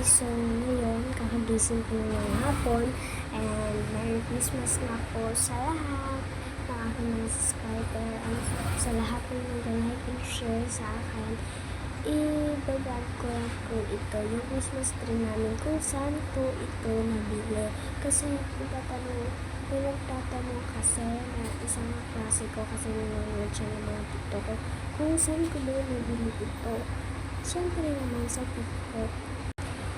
So, ngayon, kakagising ko ng hapon and Merry Christmas na po sa lahat ng aking mga subscriber and sa lahat ng nag-like and share sa akin. I-vlog ko lang po ito, yung Christmas tree namin, kung saan po ito nabili. Kasi may nagtatanong kasi na isang klase ko kasi nanonood siya ng mga TikTok ko kung saan ko ba nabili ito. Siyempre naman sa TikTok.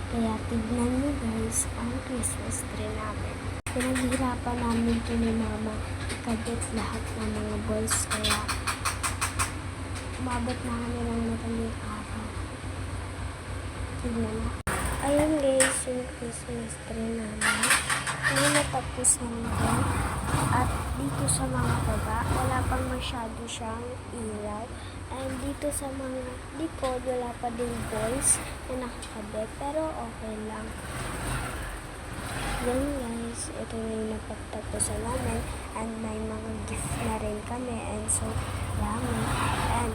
Kaya tignan nyo guys ang Christmas tree namin. Pinaghirapan namin ito ni Mama ikabit lahat ng mga balls kaya umabot na kami ng madaling araw. Tignan na. Ayun guys yung Christmas tree namin. Ngayon natapos namin. At dito sa mga baba, wala pang masyado siyang ilaw. And dito sa mga likod, wala pa din balls na nakakabit. Pero okay lang. Yan guys, ito na yung napagtapos namin. And may mga gift na rin kami. And so, dami. And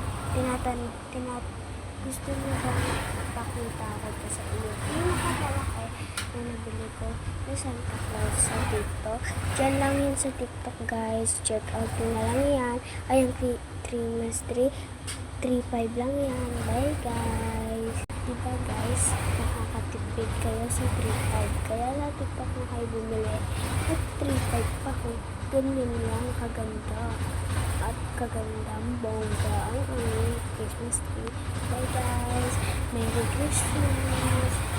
gusto nyo bang pakita ko po sa inyo? Yung nakakalaki na nabili ko na Santa Claus sa TikTok. Diyan lang yun sa TikTok guys. Check out nyo na lang yan. Ayan, 3 3.5 lang yan. Bye guys. Diba guys, nakakatipid kayo sa 3.5. Kaya na TikTok na kayo bumili. At 3.5 pa ko. Ganyan lang kaganda. At kagandang bongga ang Christmas tree. Bye guys. Merry Christmas.